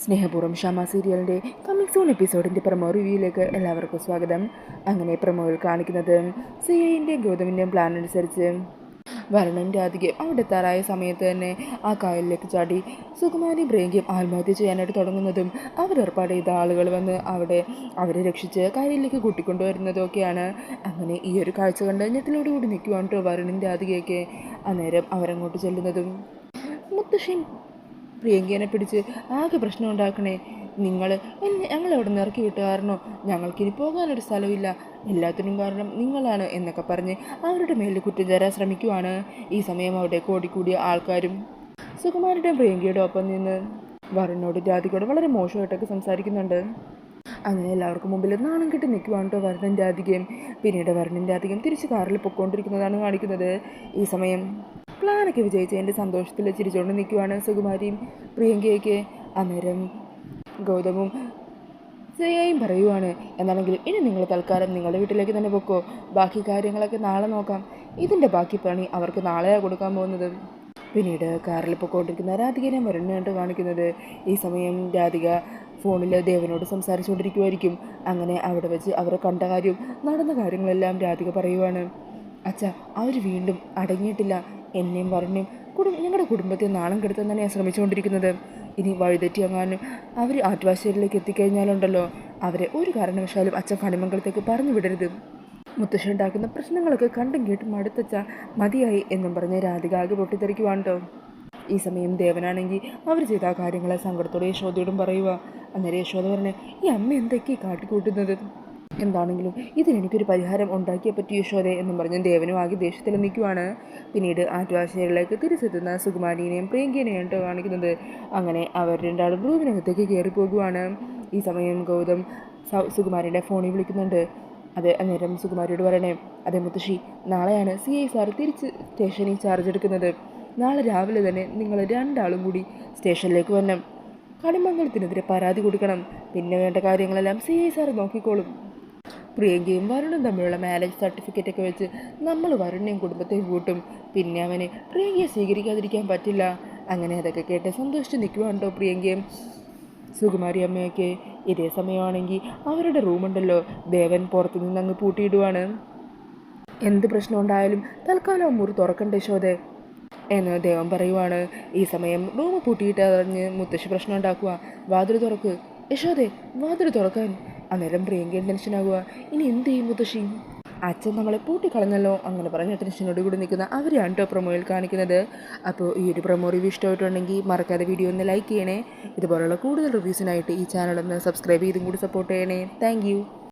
സ്നേഹപൂർവ്വം ഷമ സീരിയലിൻ്റെ coming soon എപ്പിസോഡിൻ്റെ promo റിവ്യൂയിലേക്ക് എല്ലാവർക്കും സ്വാഗതം. അങ്ങനെ പ്രമോയിൽ കാണിക്കുന്നത് സിയയിൻ്റെയും ഗൗതമിൻ്റെയും പ്ലാൻ അനുസരിച്ച് വരുണൻ രാധികയും അവിടെ എത്താറായ സമയത്ത് തന്നെ ആ കായലിലേക്ക് ചാടി സുകുമാരിയും പ്രിയങ്കയും ആത്മഹത്യ ചെയ്യാനായിട്ട് തുടങ്ങുന്നതും അവരേർപ്പാട് ചെയ്ത ആളുകൾ വന്ന് അവരെ രക്ഷിച്ച് കായലിലേക്ക് കൂട്ടിക്കൊണ്ടുവരുന്നതൊക്കെയാണ്. അങ്ങനെ ഈ ഒരു കാഴ്ച കണ്ട് ഞെട്ടിലോടുകൂടി നിൽക്കുവാണ് കേട്ടോ വരുണൻ രാധികയൊക്കെ. അന്നേരം അവരങ്ങോട്ട് ചെല്ലുന്നതും മുത്തശ്ശൻ പ്രിയങ്കേനെ പിടിച്ച് ആകെ പ്രശ്നം ഉണ്ടാക്കണേ, ഞങ്ങളവിടെ നിന്ന് ഇറക്കി വിട്ട കാരണം ഞങ്ങൾക്കിനി പോകാനൊരു സ്ഥലമില്ല, എല്ലാത്തിനും കാരണം നിങ്ങളാണ് എന്നൊക്കെ പറഞ്ഞ് അവരുടെ മേലിൽ കുറ്റം ചേരാൻ ശ്രമിക്കുവാണ്. ഈ സമയം അവിടെ കൂടിയ ആൾക്കാരും സുകുമാരുടെ പ്രിയങ്കയുടെ ഒപ്പം നിന്ന് വരുണിനോട് രാധികയോട് വളരെ മോശമായിട്ടൊക്കെ സംസാരിക്കുന്നുണ്ട്. അങ്ങനെ എല്ലാവർക്കും മുമ്പിൽ നാണം കെട്ടി നിൽക്കുവാണ് കേട്ടോ വരുണൻ രാധികയും. പിന്നീട് വരുണൻ രാധികയും തിരിച്ച് കാറിൽ പൊയ്ക്കൊണ്ടിരിക്കുന്നതാണ് കാണിക്കുന്നത്. ഈ സമയം പ്ലാനൊക്കെ വിജയിച്ചതിൻ്റെ സന്തോഷത്തിൽ ചിരിച്ചുകൊണ്ട് നിൽക്കുവാണ് സുകുമാരിയും പ്രിയങ്കയൊക്കെ. അന്നേരം ഗൗതമും ശ്രേയയും പറയുവാണ്, എന്നാണെങ്കിൽ ഇനി നിങ്ങൾ തൽക്കാലം നിങ്ങളുടെ വീട്ടിലേക്ക് തന്നെ പൊക്കോ, ബാക്കി കാര്യങ്ങളൊക്കെ നാളെ നോക്കാം. ഇതിൻ്റെ ബാക്കി പണി അവർക്ക് നാളെയാണ് കൊടുക്കാൻ പോകുന്നത്. പിന്നീട് കാറിൽ പൊയ്ക്കൊണ്ടിരിക്കുന്ന രാധികനെ വരുണ്ണായിട്ട് കാണിക്കുന്നത്. ഈ സമയം രാധിക ഫോണിൽ ദേവനോട് സംസാരിച്ചുകൊണ്ടിരിക്കുമായിരിക്കും. അങ്ങനെ അവിടെ വെച്ച് അവരെ കണ്ട കാര്യവും നടന്ന കാര്യങ്ങളെല്ലാം രാധിക പറയുവാണ്. അച്ഛ, അവർ വീണ്ടും അടങ്ങിയിട്ടില്ല, എന്നെയും വരുണിനെയും ഞങ്ങളുടെ കുടുംബത്തെ നാണം കെടുത്താൻ തന്നെയാണ് ശ്രമിച്ചുകൊണ്ടിരിക്കുന്നത്. ഇനി വഴിതെറ്റിയങ്ങാനും അവർ ആറ്റുവാശ്ശേരിയിലേക്ക് എത്തിക്കഴിഞ്ഞാലുണ്ടല്ലോ, അവരെ ഒരു കാരണവശാലും അച്ഛൻ കണിമംഗലത്തേക്ക് പറഞ്ഞു വിടരുത്. മുത്തശ്ശി ഉണ്ടാക്കുന്ന പ്രശ്നങ്ങളൊക്കെ കണ്ടും കേട്ടും മടുത്തച്ച മതിയായി എന്നും പറഞ്ഞ് രാധിക ആകെ പൊട്ടിത്തെറിക്കുവാണ് കേട്ടോ. ഈ സമയം ദേവനാണെങ്കിൽ അവർ ചെയ്ത ആ കാര്യങ്ങളെ സങ്കടത്തോടെ യശോദയോടും പറയുക. അന്നേരം യശോദ പറഞ്ഞ്, ഈ അമ്മ എന്തൊക്കെയാണ് കാട്ടിക്കൂട്ടുന്നത്, എന്താണെങ്കിലും ഇതിനെനിക്കൊരു പരിഹാരം ഉണ്ടാക്കിയേ പറ്റി യശോദേ എന്നും പറഞ്ഞ് ദേവനും ആകെ ദേഷ്യത്തിൽ നിൽക്കുവാണ്. പിന്നീട് ആറ്റുവാശ്ശേരിയിലേക്ക് തിരിച്ചെത്തുന്ന സുകുമാരിനെയും പ്രിയങ്കേനെയും കേട്ടോ കാണിക്കുന്നത്. അങ്ങനെ അവർ രണ്ടാളും റൂമിനകത്തേക്ക് കയറി പോകുവാണ്. ഈ സമയം ഗൗതം സുകുമാരിയുടെ ഫോണിൽ വിളിക്കുന്നുണ്ട്. അത് അന്നേരം സുകുമാരിയോട് പറയണേ, അതേ മുത്തശ്ശി, നാളെയാണ് CI സാർ തിരിച്ച് സ്റ്റേഷനിൽ ചാർജ് എടുക്കുന്നത്. നാളെ രാവിലെ തന്നെ നിങ്ങൾ രണ്ടാളും കൂടി സ്റ്റേഷനിലേക്ക് വരണം. കണിമംഗലത്തിനെതിരെ പരാതി കൊടുക്കണം. പിന്നെ വേണ്ട കാര്യങ്ങളെല്ലാം CI സാർ നോക്കിക്കോളും. പ്രിയങ്കയും വരുണും തമ്മിലുള്ള മാരേജ് സർട്ടിഫിക്കറ്റൊക്കെ വെച്ച് നമ്മൾ വരുണിനെയും കുടുംബത്തെയും കൂട്ടും. പിന്നെ അവന് പ്രിയങ്കയെ സ്വീകരിക്കാതിരിക്കാൻ പറ്റില്ല. അങ്ങനെ അതൊക്കെ കേട്ട് സന്തോഷിച്ച് നിൽക്കുവാണ്ടോ പ്രിയങ്കയും സുകുമാരി അമ്മയൊക്കെ. ഇതേ സമയമാണെങ്കിൽ അവരുടെ റൂമുണ്ടല്ലോ, ദേവൻ പുറത്തു നിന്ന് അങ്ങ് പൂട്ടിയിടുവാണ്. എന്ത് പ്രശ്നം ഉണ്ടായാലും തൽക്കാലം മുറി തുറക്കണ്ടേ യശോദേ എന്ന് ദേവൻ പറയുവാണ്. ഈ സമയം റൂം പൂട്ടിയിട്ട് അറിഞ്ഞ് മുത്തശ്ശി പ്രശ്നം ഉണ്ടാക്കുക. വാതിൽ തുറക്ക് യശോദേ, വാതിൽ തുറക്കാൻ. അന്നേരം പ്രിയങ്കയും ടെൻഷനാകുക. ഇനി എന്ത് ചെയ്യും മുത്തശ്ശി, അച്ഛൻ നമ്മളെ പൂട്ടിക്കളഞ്ഞല്ലോ അങ്ങനെ പറഞ്ഞ ടെൻഷനോട് കൂടി നിൽക്കുന്ന അവരെയാണ് കേട്ടോ പ്രൊമോയിൽ കാണിക്കുന്നത്. അപ്പോൾ ഈ ഒരു പ്രൊമോ റിവ്യൂ ഇഷ്ടമായിട്ടുണ്ടെങ്കിൽ മറക്കാതെ വീഡിയോ ഒന്ന് ലൈക്ക് ചെയ്യണേ. ഇതുപോലുള്ള കൂടുതൽ റിവ്യൂസിനായിട്ട് ഈ ചാനൽ ഒന്ന് സബ്സ്ക്രൈബ് ചെയ്തും കൂടി സപ്പോർട്ട് ചെയ്യണേ. താങ്ക്